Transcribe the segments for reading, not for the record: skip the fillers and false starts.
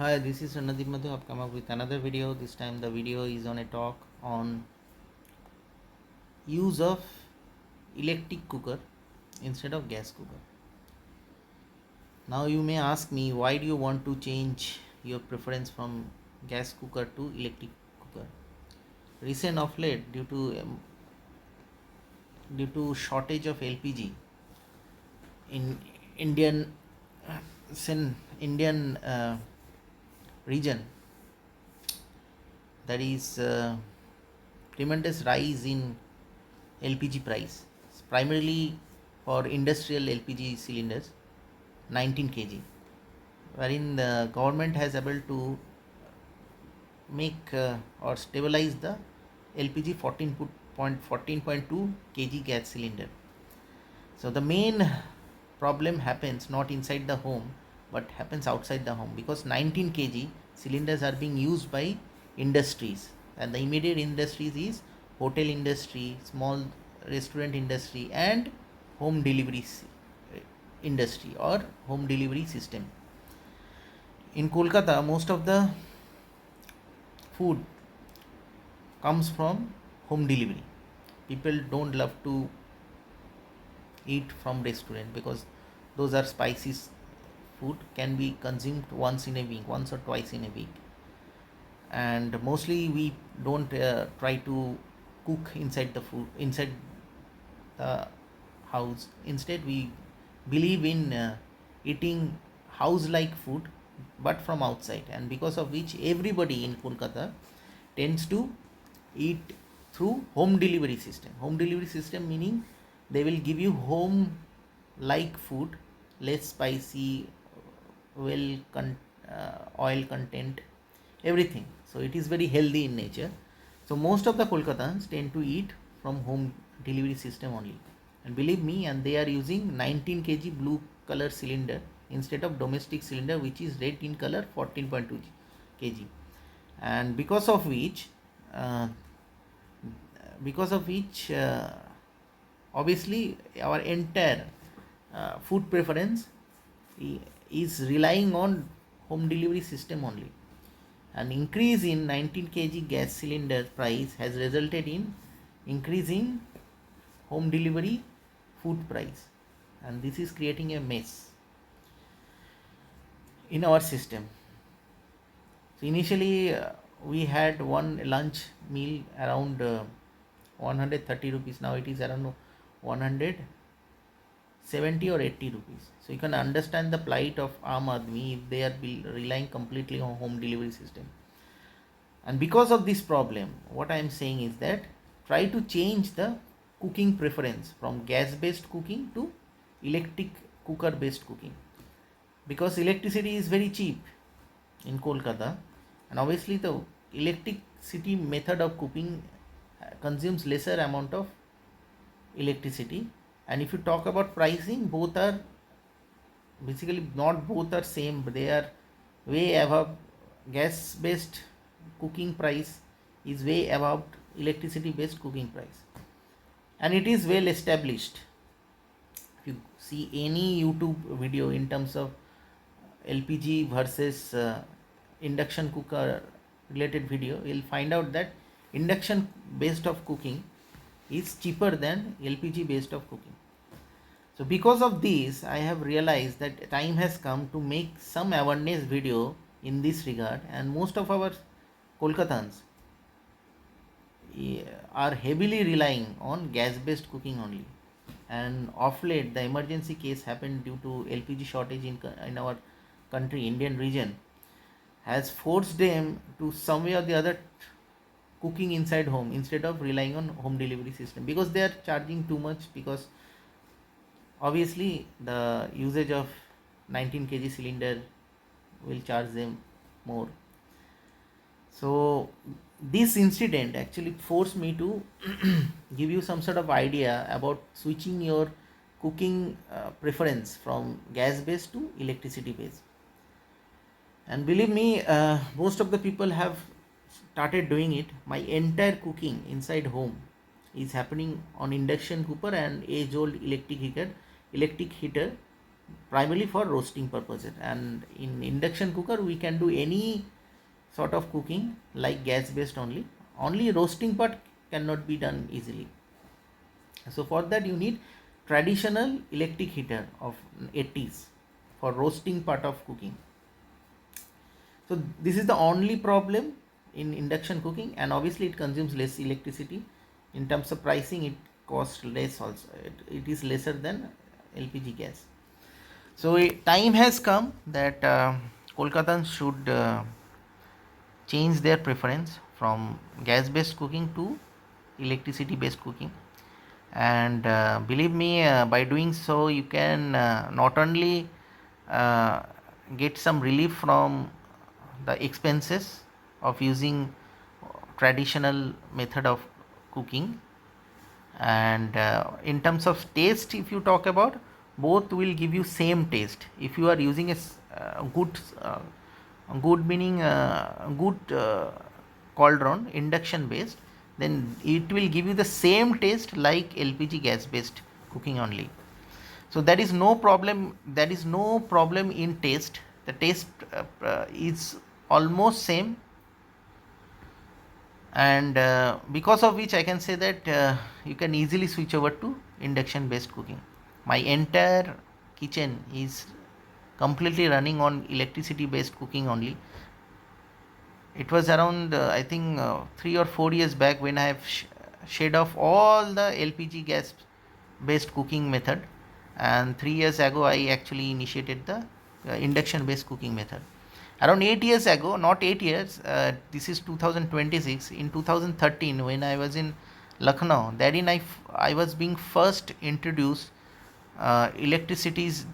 Hi, this is Ranadip Madhu. I've come up with another video. This time the video is on a talk on use of electric cooker instead of gas cooker. Now you may ask me, why do you want to change your preference from gas cooker to electric cooker? Recent of late, due to shortage of LPG in Indian Indian region, there is tremendous rise in LPG price, primarily for industrial LPG cylinders, 19 kg, wherein the government has able to make or stabilize the LPG 14.2 kg gas cylinder. So the main problem happens not inside the home but happens outside the home, because 19 kg cylinders are being used by industries, and the immediate industries is hotel industry, small restaurant industry, and home delivery industry or home delivery system. In Kolkata, most of the food comes from home delivery. People don't love to eat from restaurant because those are spicy food, can be consumed once in a week, once or twice in a week, and mostly we don't try to cook inside the house. Instead we believe in eating house like food but from outside, and because of which everybody in Kolkata tends to eat through home delivery system, meaning they will give you home like food, less spicy, oil content, everything. So it is very healthy in nature. So most of the Kolkatans tend to eat from home delivery system only, and believe me, and they are using 19 kg blue color cylinder instead of domestic cylinder which is red in color 14.2 kg, and uh, because of which obviously our entire food preference is relying on home delivery system only. An increase in 19 kg gas cylinder price has resulted in increase in home delivery food price, and this is creating a mess in our system. So initially we had one lunch meal around 130 rupees. Now it is around 170 or 80 rupees. So you can understand the plight of Aam Aadmi if they are relying completely on home delivery system. And because of this problem, what I am saying is that try to change the cooking preference from gas based cooking to electric cooker based cooking, because electricity is very cheap in Kolkata, and obviously the electricity method of cooking consumes lesser amount of electricity. And if you talk about pricing, both are basically not both are same, but they are way above. Gas based cooking price is way above electricity based cooking price, and it is well established. If you see any YouTube video in terms of LPG versus induction cooker related video, you'll find out that induction based of cooking is cheaper than LPG based of cooking. So because of this, I have realized that time has come to make some awareness video in this regard, and most of our Kolkatans are heavily relying on gas based cooking only. And of late the emergency case happened due to LPG shortage in our country, Indian region, has forced them to some way or the other cooking inside home instead of relying on home delivery system, because they are charging too much, because obviously the usage of 19 kg cylinder will charge them more. So this incident actually forced me to give you some sort of idea about switching your cooking preference from gas based to electricity based. And believe me, most of the people have started doing it. My entire cooking inside home is happening on induction cooker and age old electric heater primarily for roasting purposes. And in induction cooker we can do any sort of cooking like gas based only roasting part cannot be done easily. So for that you need traditional electric heater of 80s for roasting part of cooking. So this is the only problem in induction cooking, and obviously it consumes less electricity. In terms of pricing, it costs less also. It is lesser than LPG gas. So time has come that Kolkatans should change their preference from gas based cooking to electricity based cooking. And believe me, by doing so you can not only uh, get some relief from the expenses of using traditional method of cooking, and in terms of taste, if you talk about, both will give you same taste. If you are using a good meaning good cauldron induction based, then it will give you the same taste like LPG gas based cooking only. So there is no problem in taste. The taste is almost same, and because of which I can say that you can easily switch over to induction based cooking. My entire kitchen is completely running on electricity based cooking only. It was around I think 3 or 4 years back when I have shed off all the LPG gas based cooking method, and 3 years ago I actually initiated the induction based cooking method. Around 8 years ago, not 8 years, this is 2026. In 2013 when I was in Lucknow, therein I was being first introduced electricity's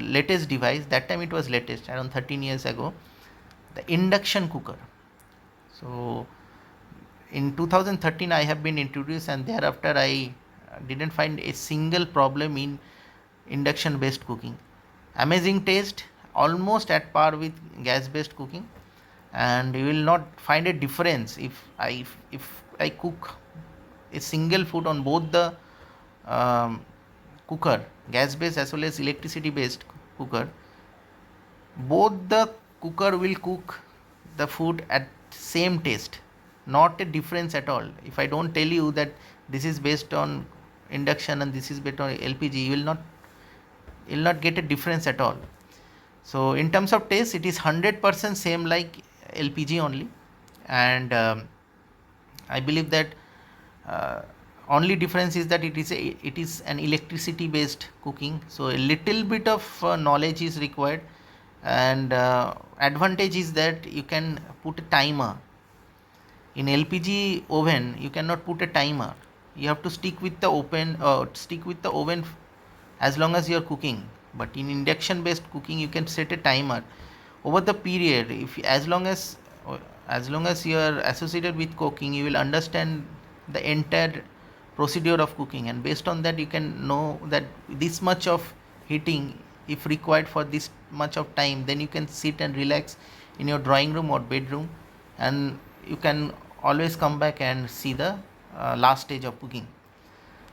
latest device. That time it was latest, around 13 years ago, the induction cooker. So in 2013 I have been introduced, and thereafter I didn't find a single problem in induction based cooking. Amazing taste, almost at par with gas based cooking, and you will not find a difference if I cook a single food on both the cooker, gas based as well as electricity based cooker. Both the cooker will cook the food at same taste, not a difference at all. If I don't tell you that this is based on induction and this is based on LPG, you will not get a difference at all. So in terms of taste, it is 100% same like LPG only, and I believe that uh, only difference is that it is an electricity based cooking. So a little bit of knowledge is required, and advantage is that you can put a timer. In LPG oven you cannot put a timer. You have to stick with the oven as long as you are cooking. But in induction based cooking you can set a timer over the period. If as long as you are associated with cooking, you will understand the entire procedure of cooking, and based on that you can know that this much of heating if required for this much of time, then you can sit and relax in your drawing room or bedroom, and you can always come back and see the last stage of cooking.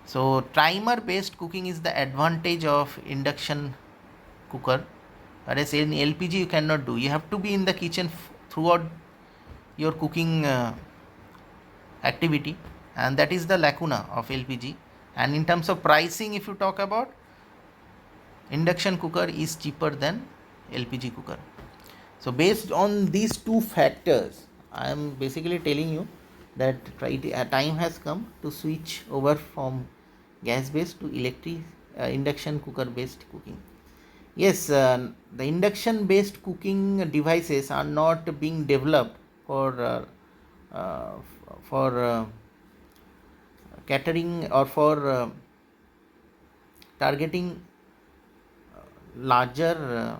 So timer based cooking is the advantage of induction cooker, whereas in LPG you cannot do. You have to be in the kitchen throughout your cooking activity, and that is the lacuna of LPG. And in terms of pricing, if you talk about, induction cooker is cheaper than LPG cooker. So based on these two factors, I am basically telling you that time has come to switch over from gas based to electric induction cooker based cooking. Yes, the induction based cooking devices are not being developed uh, for catering or for targeting larger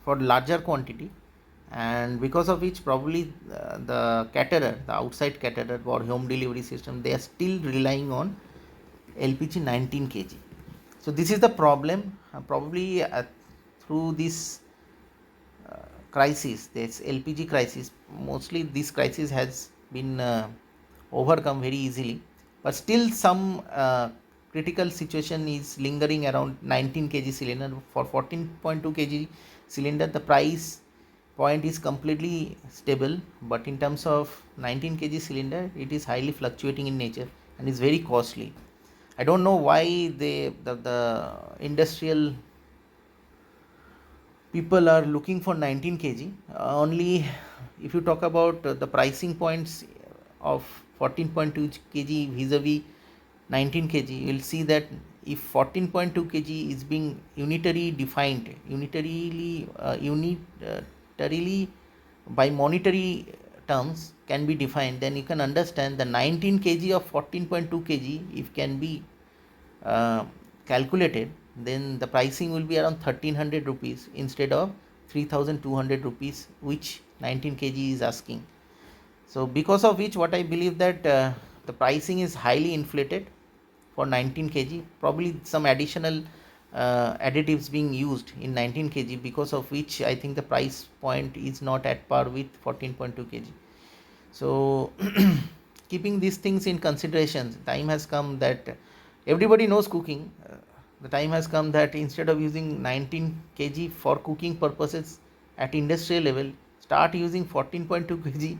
for larger quantity, and because of which probably the outside caterer or home delivery system, they are still relying on LPG 19 kg. So this is the problem. Probably through this crisis, this LPG crisis, mostly this crisis has been overcome very easily, but still some critical situation is lingering around 19 kg cylinder. For 14.2 kg cylinder, the price point is completely stable, but in terms of 19 kg cylinder, it is highly fluctuating in nature and is very costly. I don't know why the industrial people are looking for 19 kg. Only if you talk about the pricing points of 14.2 kg vis-a-vis 19 kg, you will see that if 14.2 kg is being unitarily by monetary terms can be defined, then you can understand the 19 kg of 14.2 kg if can be uh, calculated, then the pricing will be around 1300 rupees instead of 3200 rupees which 19 kg is asking. So because of which, what I believe that the pricing is highly inflated for 19 kg, probably some additional additives being used in 19 kg, because of which I think the price point is not at par with 14.2 kg. So keeping these things in consideration, time has come that everybody knows cooking. The time has come that instead of using 19 kg for cooking purposes at industrial level, start using 14.2 kg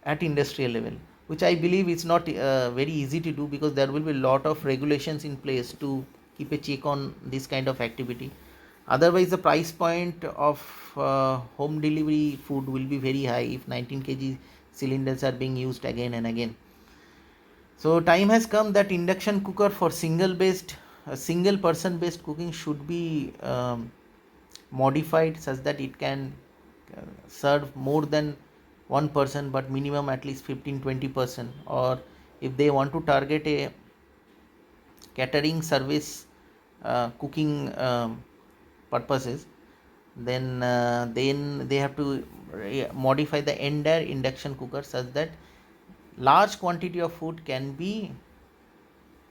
at industrial level, which I believe is not very easy to do, because there will be a lot of regulations in place to keep a check on this kind of activity. Otherwise, the price point of home delivery food will be very high if 19 kg cylinders are being used again and again. So time has come that induction cooker for single person based cooking should be modified such that it can serve more than one person, but minimum at least 15-20%. Or if they want to target a catering service cooking purposes, then they have to modify the entire induction cooker such that large quantity of food can be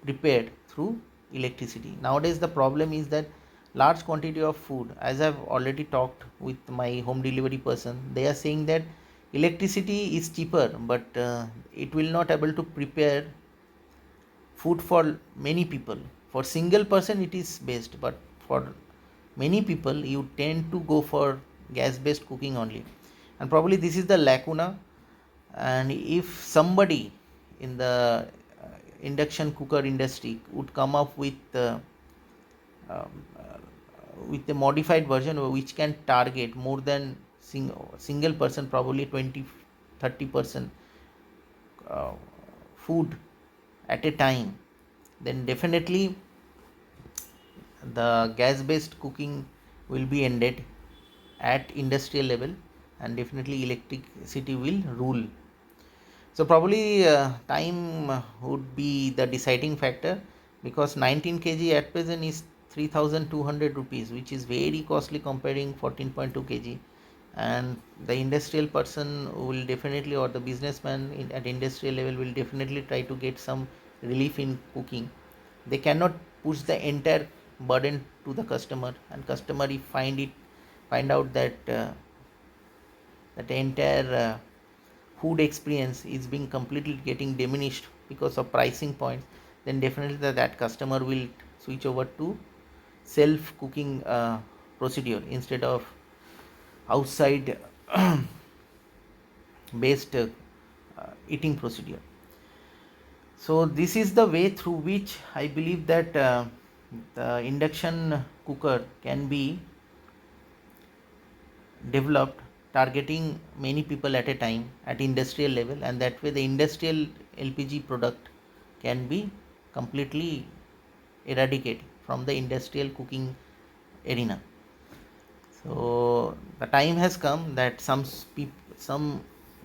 prepared through electricity. Nowadays the problem is that large quantity of food, as I've already talked with my home delivery person, they are saying that electricity is cheaper, but it will not able to prepare food for many people. For single person it is best, but for many people you tend to go for gas based cooking only, and probably this is the lacuna. And if somebody in the induction cooker industry would come up um, with a modified version which can target more than single person, probably 20-30% uh, food at a time, then definitely the gas based cooking will be ended at industrial level, and definitely electricity will rule. So probably time would be the deciding factor, because 19 kg at present is 3200 rupees, which is very costly comparing 14.2 kg. And the industrial person will definitely, or the businessman at industrial level will definitely try to get some relief in cooking. They cannot push the entire burden to the customer, and customer if find out that that entire food experience is being completely getting diminished because of pricing points, then definitely that customer will switch over to self cooking procedure instead of outside based eating procedure. So this is the way through which I believe that the induction cooker can be developed, targeting many people at a time at industrial level, and that way the industrial LPG product can be completely eradicated from the industrial cooking arena. So the time has come that some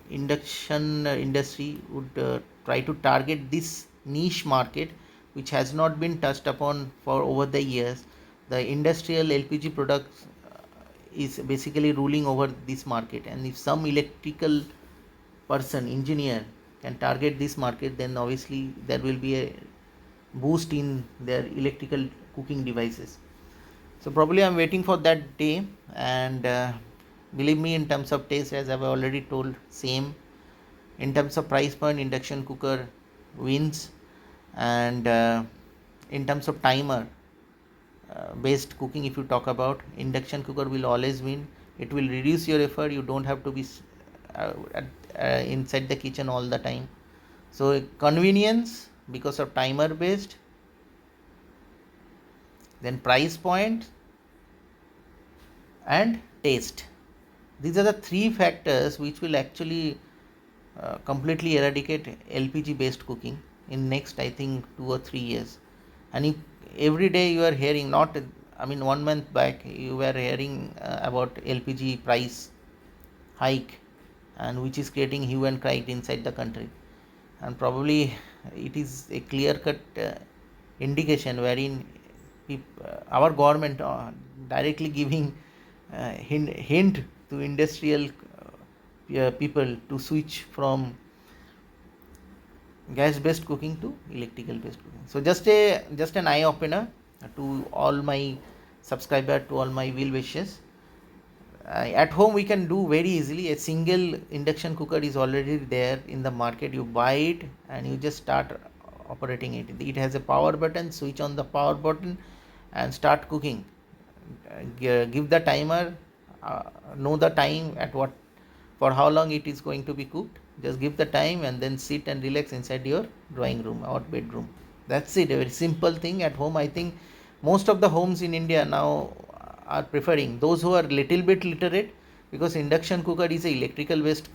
induction industry would try to target this niche market which has not been touched upon for over the years. The industrial LPG products is basically ruling over this market, and if some electrical person engineer can target this market, then obviously there will be a boost in their electrical cooking devices. So probably I'm waiting for that day, and believe me, in terms of taste, as I've already told, same. In terms of price point, induction cooker wins, and in terms of timer based cooking, if you talk about, induction cooker will always win. It will reduce your effort. You don't have to be inside the kitchen all the time. So convenience because of timer based, then price point and taste. These are the three factors which will actually completely eradicate LPG based cooking in next, I think, 2 or 3 years. And if every day you are hearing, not, I mean, 1 month back you were hearing about LPG price hike, and which is creating hue and cry inside the country. And probably it is a clear cut indication wherein our government directly giving hint to industrial people to switch from gas based cooking to electrical based cooking. So just an eye opener to all my subscriber, to all my well wishes. At home we can do very easily. A single induction cooker is already there in the market. You buy it and you just start operating it. It has a power button. Switch on the power button and start cooking. Give the timer, know the time at what, for how long it is going to be cooked. Just give the time and then sit and relax inside your drawing room or bedroom. That's it. A very simple thing at home. I think most of the homes in India now are preferring, those who are little bit literate, because induction cooker is a electrical based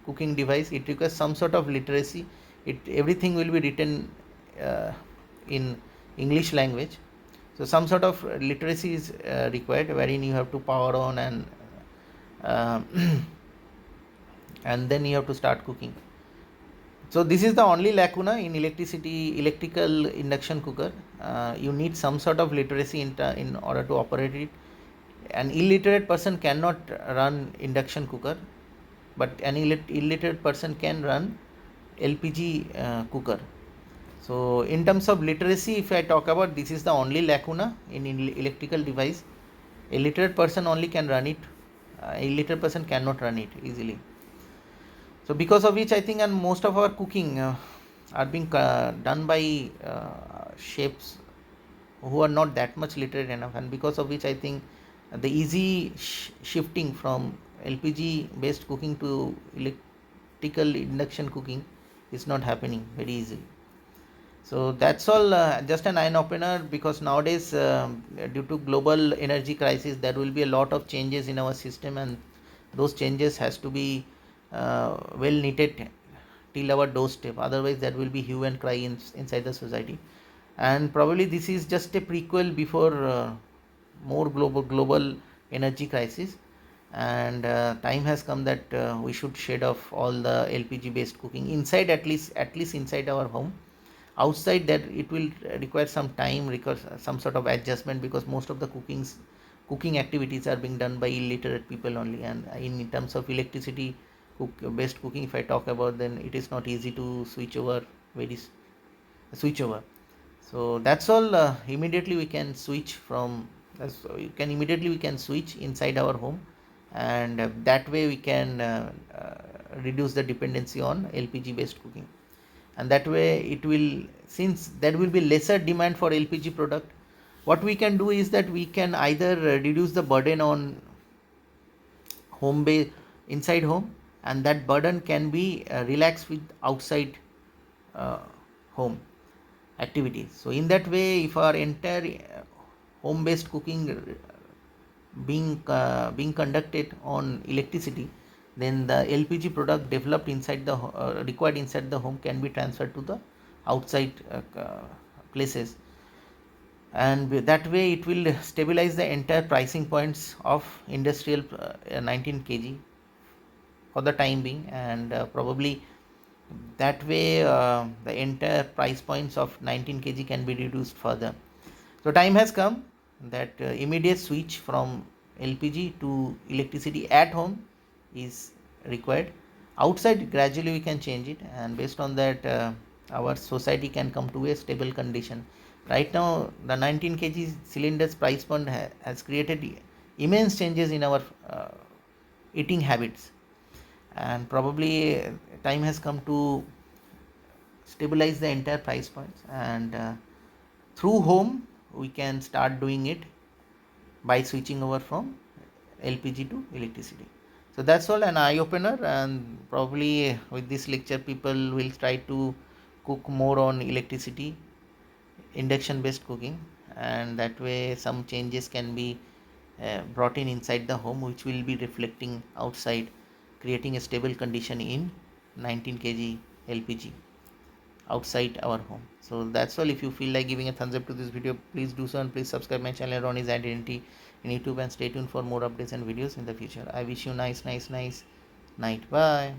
cooking device. It requires some sort of literacy. Everything will be written in English language. So some sort of literacy is required, wherein you have to power on uh, and then you have to start cooking. So this is the only lacuna in electrical induction cooker. You need some sort of literacy in order to operate it. An illiterate person cannot run induction cooker, but an illiterate person can run LPG cooker. So in terms of literacy, if I talk about, this is the only lacuna in electrical device. A literate person only can run it. A illiterate person cannot run it easily. So because of which I think, and most of our cooking are being done by chefs who are not that much literate enough, and because of which I think the easy shifting from LPG based cooking to electrical induction cooking is not happening very easily. So that's all, just an eye opener, because nowadays due to global energy crisis there will be a lot of changes in our system, and those changes has to be well knitted till our doorstep. Otherwise there will be hue and cry inside the society. And probably this is just a prequel before more global energy crisis. And time has come that we should shed off all the LPG based cooking inside, at least inside our home. Outside that it will require some time, require some sort of adjustment, because most of the cooking activities are being done by illiterate people only. And in terms of electricity based cooking, if I talk about, then it is not easy to switch over. So that's all. Immediately we can switch from, we can switch inside our home, and that way we can reduce the dependency on LPG based cooking. And that way it will, since there will be lesser demand for LPG product, what we can do is that we can either reduce the burden on home base, inside home, and that burden can be relaxed with outside uh, home activities. So in that way, if our entire home based cooking being conducted on electricity, then the LPG product developed inside the required inside the home can be transferred to the outside places, and that way it will stabilize the entire pricing points of industrial 19 kg for the time being. And probably that way the entire price points of 19 kg can be reduced further. So time has come that immediate switch from LPG to electricity at home is required. Outside gradually we can change it, and based on that our society can come to a stable condition. Right now the 19 kg cylinders price point has created immense changes in our eating habits, and probably time has come to stabilize the entire price points. And through home we can start doing it by switching over from LPG to electricity. So that's all, an eye opener, and probably with this lecture people will try to cook more on electricity, induction based cooking, and that way some changes can be brought in inside the home, which will be reflecting outside, creating a stable condition in 19 kg LPG outside our home. So that's all. If you feel like giving a thumbs up to this video, please do so, and please subscribe my channel Ronnie's Identity in YouTube, and stay tuned for more updates and videos in the future. I wish you nice night. Bye.